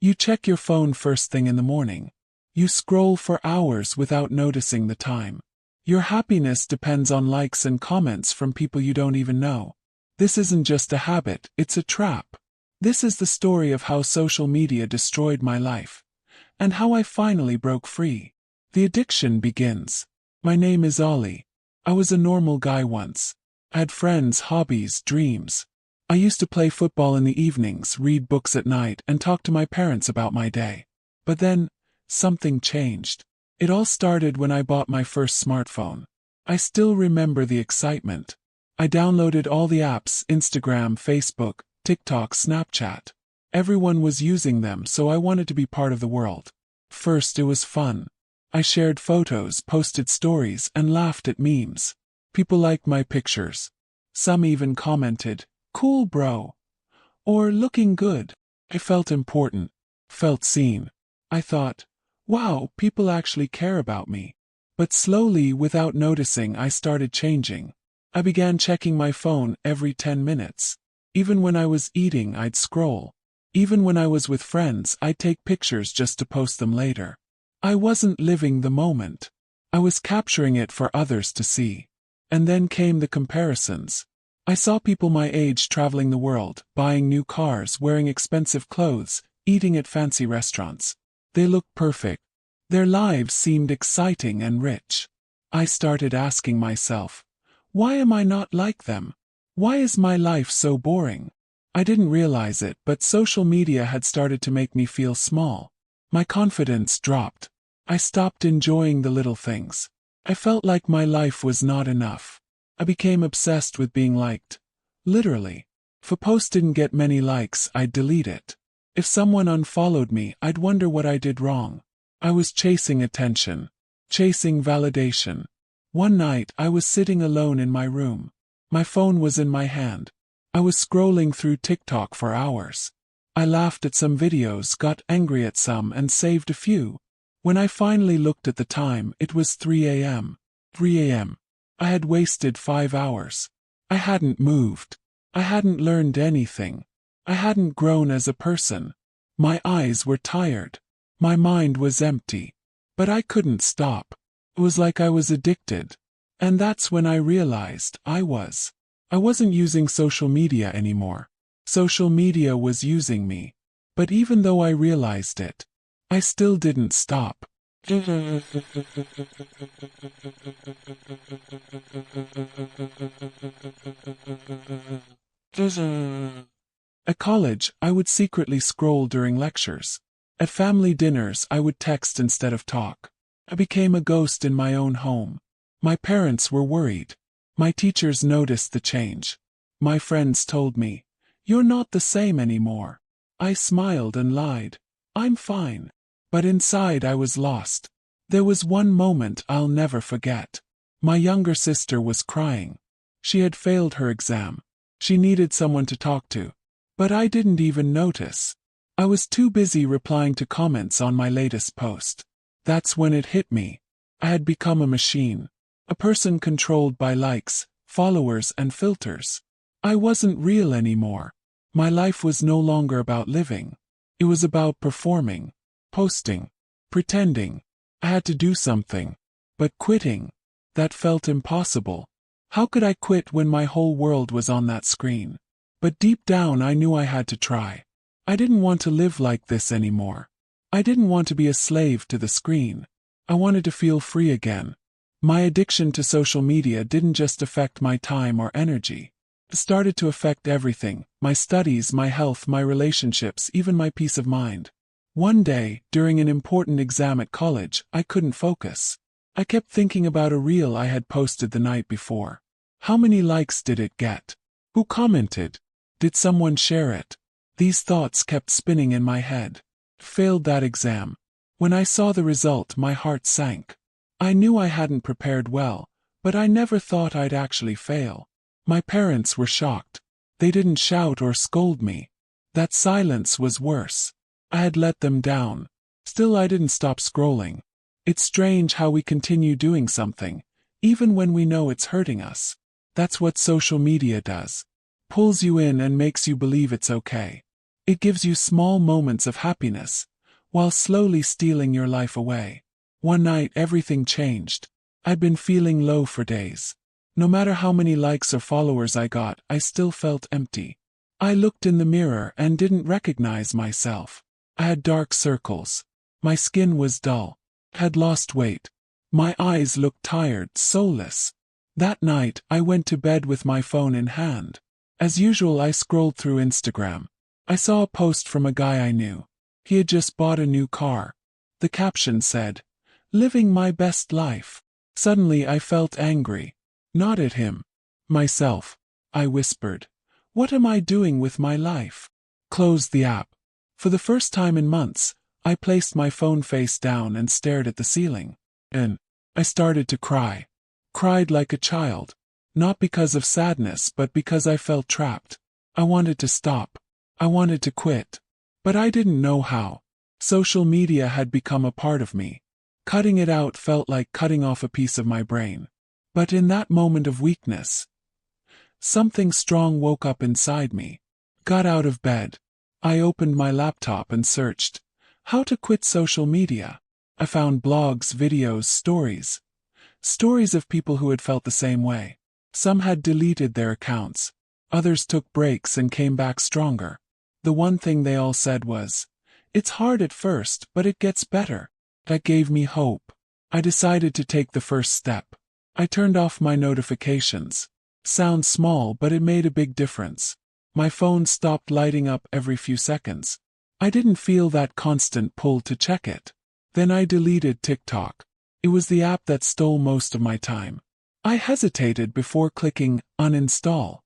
You check your phone first thing in the morning. You scroll for hours without noticing the time. Your happiness depends on likes and comments from people you don't even know. This isn't just a habit, it's a trap. This is the story of how social media destroyed my life, and how I finally broke free. The addiction begins. My name is Ollie. I was a normal guy once. I had friends, hobbies, dreams. I used to play football in the evenings, read books at night, and talk to my parents about my day. But then, something changed. It all started when I bought my first smartphone. I still remember the excitement. I downloaded all the apps: Instagram, Facebook, TikTok, Snapchat. Everyone was using them, so I wanted to be part of the world. First, it was fun. I shared photos, posted stories, and laughed at memes. People liked my pictures. Some even commented, "Cool, bro," or "Looking good." I felt important, felt seen. I thought, wow, people actually care about me. But slowly, without noticing, I started changing. I began checking my phone every 10 minutes. Even when I was eating, I'd scroll. Even when I was with friends, I'd take pictures just to post them later. I wasn't living the moment. I was capturing it for others to see. And then came the comparisons. I saw people my age traveling the world, buying new cars, wearing expensive clothes, eating at fancy restaurants. They looked perfect. Their lives seemed exciting and rich. I started asking myself, why am I not like them? Why is my life so boring? I didn't realize it, but social media had started to make me feel small. My confidence dropped. I stopped enjoying the little things. I felt like my life was not enough. I became obsessed with being liked. Literally. If a post didn't get many likes, I'd delete it. If someone unfollowed me, I'd wonder what I did wrong. I was chasing attention. Chasing validation. One night, I was sitting alone in my room. My phone was in my hand. I was scrolling through TikTok for hours. I laughed at some videos, got angry at some, and saved a few. When I finally looked at the time, it was 3 a.m. 3 a.m. I had wasted 5 hours. I hadn't moved. I hadn't learned anything. I hadn't grown as a person. My eyes were tired. My mind was empty. But I couldn't stop. It was like I was addicted. And that's when I realized I wasn't using social media anymore. Social media was using me. But even though I realized it, I still didn't stop. At college, I would secretly scroll during lectures. At family dinners, I would text instead of talk. I became a ghost in my own home. My parents were worried. My teachers noticed the change. My friends told me, "You're not the same anymore." I smiled and lied. "I'm fine." But inside I was lost. There was one moment I'll never forget. My younger sister was crying. She had failed her exam. She needed someone to talk to. But I didn't even notice. I was too busy replying to comments on my latest post. That's when it hit me. I had become a machine. A person controlled by likes, followers, and filters. I wasn't real anymore. My life was no longer about living. It was about performing, posting, pretending. I had to do something. But quitting, that felt impossible. How could I quit when my whole world was on that screen? But deep down I knew I had to try. I didn't want to live like this anymore. I didn't want to be a slave to the screen. I wanted to feel free again. My addiction to social media didn't just affect my time or energy. It started to affect everything: my studies, my health, my relationships, even my peace of mind. One day, during an important exam at college, I couldn't focus. I kept thinking about a reel I had posted the night before. How many likes did it get? Who commented? Did someone share it? These thoughts kept spinning in my head. Failed that exam. When I saw the result, my heart sank. I knew I hadn't prepared well, but I never thought I'd actually fail. My parents were shocked. They didn't shout or scold me. That silence was worse. I had let them down. Still, I didn't stop scrolling. It's strange how we continue doing something, even when we know it's hurting us. That's what social media does. Pulls you in and makes you believe it's okay. It gives you small moments of happiness, while slowly stealing your life away. One night everything changed. I'd been feeling low for days. No matter how many likes or followers I got, I still felt empty. I looked in the mirror and didn't recognize myself. I had dark circles. My skin was dull. Had lost weight. My eyes looked tired, soulless. That night, I went to bed with my phone in hand. As usual, I scrolled through Instagram. I saw a post from a guy I knew. He had just bought a new car. The caption said, "Living my best life." Suddenly I felt angry. Not at him. Myself. I whispered, "What am I doing with my life?" Closed the app. For the first time in months, I placed my phone face down and stared at the ceiling. And I started to cry. Cried like a child. Not because of sadness, but because I felt trapped. I wanted to stop. I wanted to quit. But I didn't know how. Social media had become a part of me. Cutting it out felt like cutting off a piece of my brain. But in that moment of weakness, something strong woke up inside me. Got out of bed. I opened my laptop and searched, how to quit social media. I found blogs, videos, stories. Stories of people who had felt the same way. Some had deleted their accounts. Others took breaks and came back stronger. The one thing they all said was, "It's hard at first, but it gets better." That gave me hope. I decided to take the first step. I turned off my notifications. Sounds small, but it made a big difference. My phone stopped lighting up every few seconds. I didn't feel that constant pull to check it. Then I deleted TikTok. It was the app that stole most of my time. I hesitated before clicking uninstall.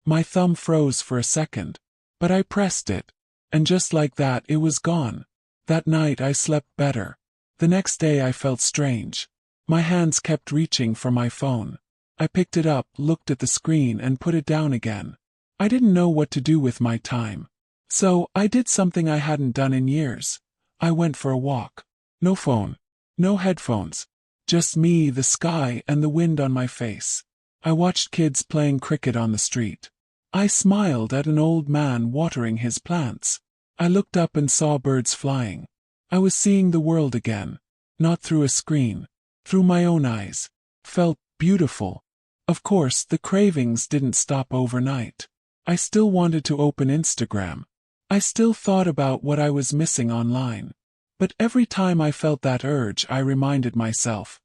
My thumb froze for a second, but I pressed it, and just like that it was gone. That night I slept better. The next day I felt strange. My hands kept reaching for my phone. I picked it up, looked at the screen, and put it down again. I didn't know what to do with my time. So, I did something I hadn't done in years. I went for a walk. No phone. No headphones. Just me, the sky, and the wind on my face. I watched kids playing cricket on the street. I smiled at an old man watering his plants. I looked up and saw birds flying. I was seeing the world again. Not through a screen. Through my own eyes. Felt beautiful. Of course, the cravings didn't stop overnight. I still wanted to open Instagram. I still thought about what I was missing online. But every time I felt that urge, I reminded myself,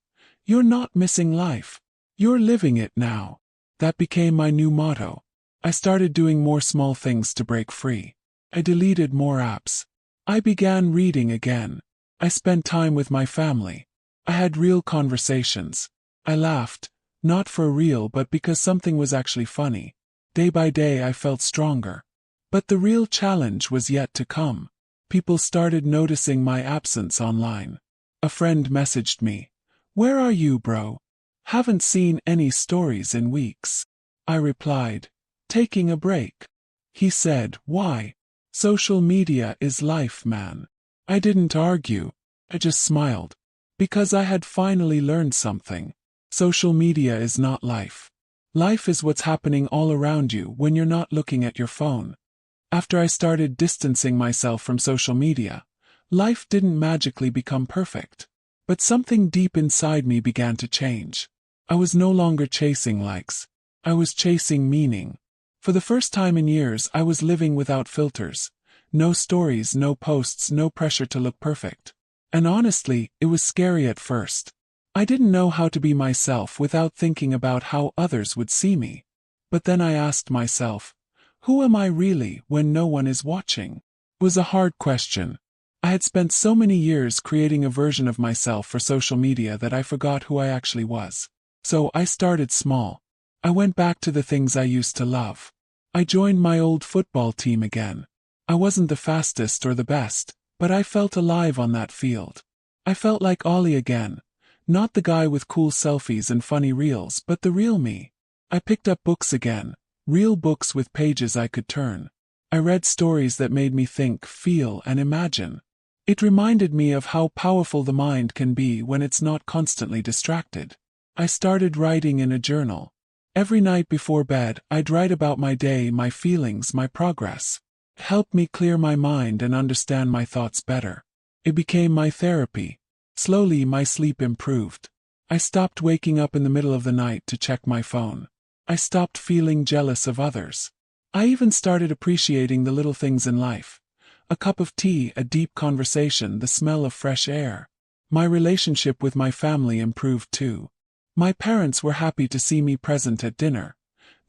"You're not missing life. You're living it now." That became my new motto. I started doing more small things to break free. I deleted more apps. I began reading again. I spent time with my family. I had real conversations. I laughed, not for real but because something was actually funny. Day by day I felt stronger. But the real challenge was yet to come. People started noticing my absence online. A friend messaged me, "Where are you, bro? Haven't seen any stories in weeks." I replied, "Taking a break." He said, "Why?" "Social media is life, man." I didn't argue. I just smiled. Because I had finally learned something. Social media is not life. Life is what's happening all around you when you're not looking at your phone. After I started distancing myself from social media, life didn't magically become perfect. But something deep inside me began to change. I was no longer chasing likes. I was chasing meaning. For the first time in years, I was living without filters. No stories, no posts, no pressure to look perfect. And honestly, it was scary at first. I didn't know how to be myself without thinking about how others would see me. But then I asked myself, who am I really when no one is watching? It was a hard question. I had spent so many years creating a version of myself for social media that I forgot who I actually was. So I started small. I went back to the things I used to love. I joined my old football team again. I wasn't the fastest or the best, but I felt alive on that field. I felt like Ollie again. Not the guy with cool selfies and funny reels, but the real me. I picked up books again. Real books with pages I could turn. I read stories that made me think, feel, and imagine. It reminded me of how powerful the mind can be when it's not constantly distracted. I started writing in a journal. Every night before bed, I'd write about my day, my feelings, my progress. helped me clear my mind and understand my thoughts better. It became my therapy. Slowly, my sleep improved. I stopped waking up in the middle of the night to check my phone. I stopped feeling jealous of others. I even started appreciating the little things in life. A cup of tea, a deep conversation, the smell of fresh air. My relationship with my family improved too. My parents were happy to see me present at dinner,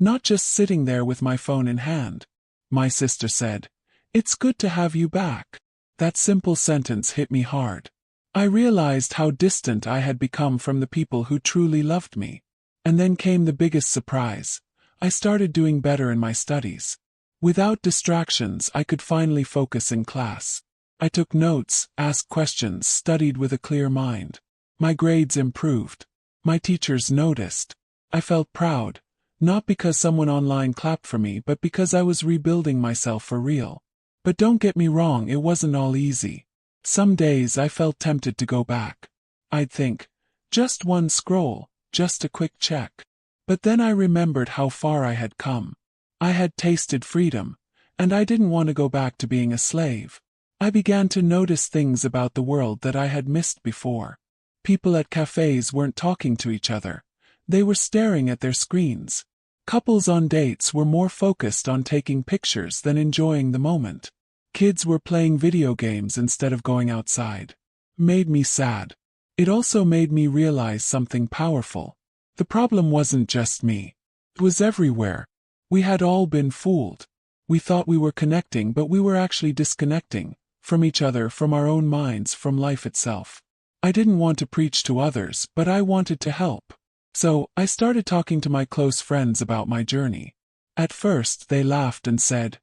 not just sitting there with my phone in hand. My sister said, "It's good to have you back." That simple sentence hit me hard. I realized how distant I had become from the people who truly loved me. And then came the biggest surprise. I started doing better in my studies. Without distractions, I could finally focus in class. I took notes, asked questions, studied with a clear mind. My grades improved. My teachers noticed. I felt proud, not because someone online clapped for me, but because I was rebuilding myself for real. But don't get me wrong, it wasn't all easy. Some days I felt tempted to go back. I'd think, just one scroll, just a quick check. But then I remembered how far I had come. I had tasted freedom, and I didn't want to go back to being a slave. I began to notice things about the world that I had missed before. People at cafes weren't talking to each other. They were staring at their screens. Couples on dates were more focused on taking pictures than enjoying the moment. Kids were playing video games instead of going outside. Made me sad. It also made me realize something powerful. The problem wasn't just me. It was everywhere. We had all been fooled. We thought we were connecting, but we were actually disconnecting. From each other, from our own minds, from life itself. I didn't want to preach to others, but I wanted to help. So, I started talking to my close friends about my journey. At first, they laughed and said,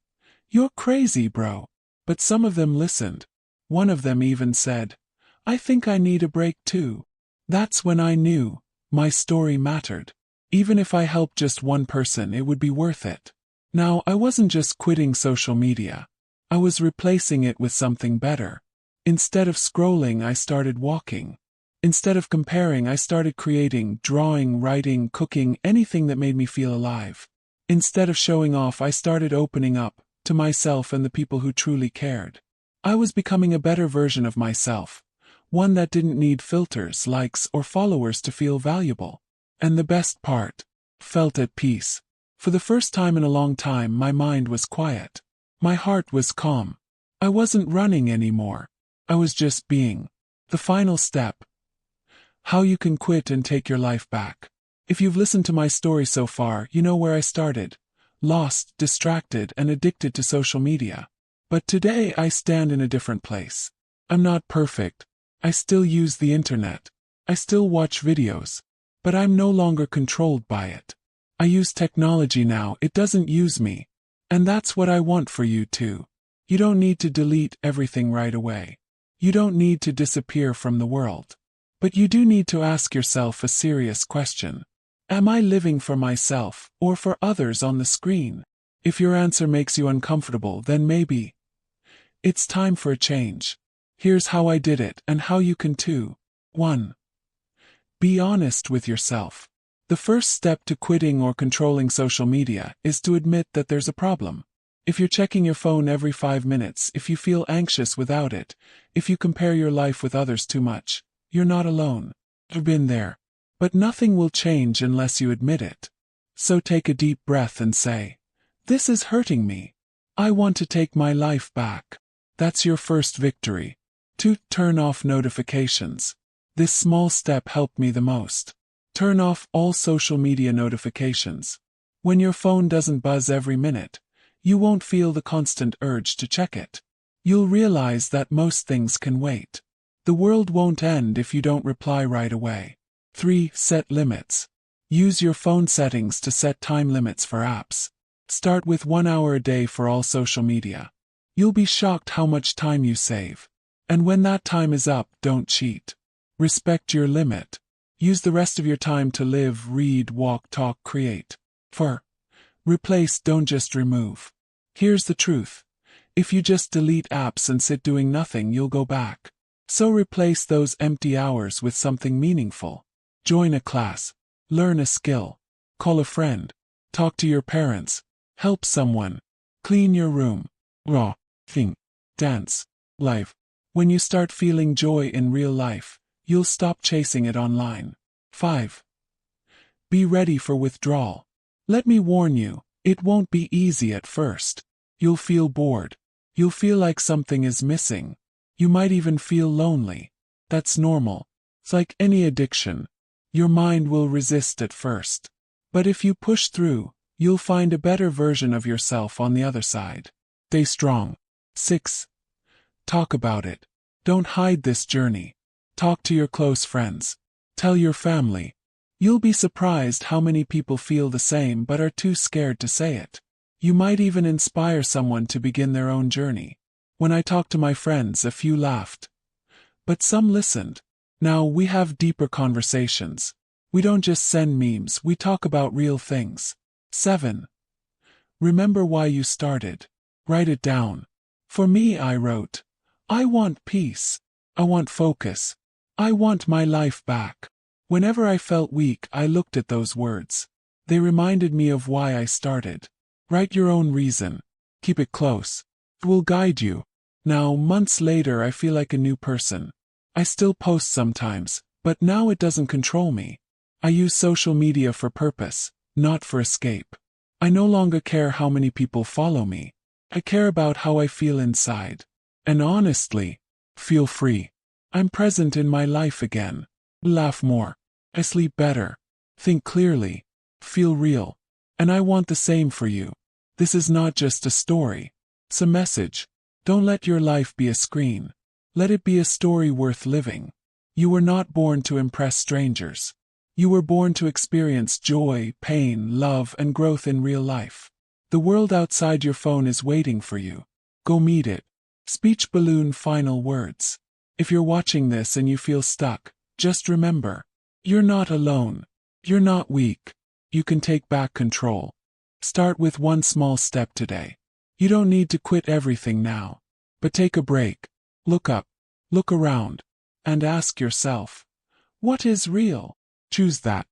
"You're crazy, bro." But some of them listened. One of them even said, "I think I need a break too." That's when I knew my story mattered. Even if I helped just one person, it would be worth it. Now, I wasn't just quitting social media. I was replacing it with something better. Instead of scrolling, I started walking. Instead of comparing, I started creating, drawing, writing, cooking, anything that made me feel alive. Instead of showing off, I started opening up to myself and the people who truly cared. I was becoming a better version of myself, one that didn't need filters, likes, or followers to feel valuable. And the best part, felt at peace. For the first time in a long time, my mind was quiet. My heart was calm. I wasn't running anymore. I was just being. The final step. How you can quit and take your life back. If you've listened to my story so far, you know where I started. Lost, distracted, and addicted to social media. But today I stand in a different place. I'm not perfect. I still use the internet. I still watch videos. But I'm no longer controlled by it. I use technology now, it doesn't use me. And that's what I want for you too. You don't need to delete everything right away. You don't need to disappear from the world. But you do need to ask yourself a serious question. Am I living for myself, or for others on the screen? If your answer makes you uncomfortable, then maybe it's time for a change. Here's how I did it, and how you can too. 1. Be honest with yourself. The first step to quitting or controlling social media is to admit that there's a problem. If you're checking your phone every 5 minutes, if you feel anxious without it, if you compare your life with others too much, you're not alone. I've been there. But nothing will change unless you admit it. So take a deep breath and say, "This is hurting me. I want to take my life back." That's your first victory. 2. Turn off notifications. This small step helped me the most. Turn off all social media notifications. When your phone doesn't buzz every minute, you won't feel the constant urge to check it. You'll realize that most things can wait. The world won't end if you don't reply right away. 3. Set limits. Use your phone settings to set time limits for apps. Start with 1 hour a day for all social media. You'll be shocked how much time you save. And when that time is up, don't cheat. Respect your limit. Use the rest of your time to live, read, walk, talk, create. 4. Replace, don't just remove. Here's the truth. If you just delete apps and sit doing nothing, you'll go back. So replace those empty hours with something meaningful. Join a class. Learn a skill. Call a friend. Talk to your parents. Help someone. Clean your room. raw, think, dance, live. When you start feeling joy in real life, you'll stop chasing it online. 5. Be ready for withdrawal. Let me warn you, it won't be easy at first. You'll feel bored. You'll feel like something is missing. You might even feel lonely. That's normal. It's like any addiction. Your mind will resist at first. But if you push through, you'll find a better version of yourself on the other side. Stay strong. 6. Talk about it. Don't hide this journey. Talk to your close friends. Tell your family. You'll be surprised how many people feel the same but are too scared to say it. You might even inspire someone to begin their own journey. When I talked to my friends, a few laughed. But some listened. Now we have deeper conversations. We don't just send memes, we talk about real things. 7. Remember why you started. Write it down. For me, I wrote, I want peace. I want focus. I want my life back. Whenever I felt weak, I looked at those words. They reminded me of why I started. Write your own reason. Keep it close. It will guide you. Now, months later, I feel like a new person. I still post sometimes, but now it doesn't control me. I use social media for purpose, not for escape. I no longer care how many people follow me. I care about how I feel inside. And honestly, feel free. I'm present in my life again. Laugh more. I sleep better. Think clearly. Feel real. And I want the same for you. This is not just a story. It's a message. Don't let your life be a screen. Let it be a story worth living. You were not born to impress strangers. You were born to experience joy, pain, love, and growth in real life. The world outside your phone is waiting for you. Go meet it. Speech balloon final words. If you're watching this and you feel stuck, just remember, you're not alone. You're not weak. You can take back control. Start with one small step today. You don't need to quit everything now. But take a break. Look up. Look around. And ask yourself, what is real? Choose that.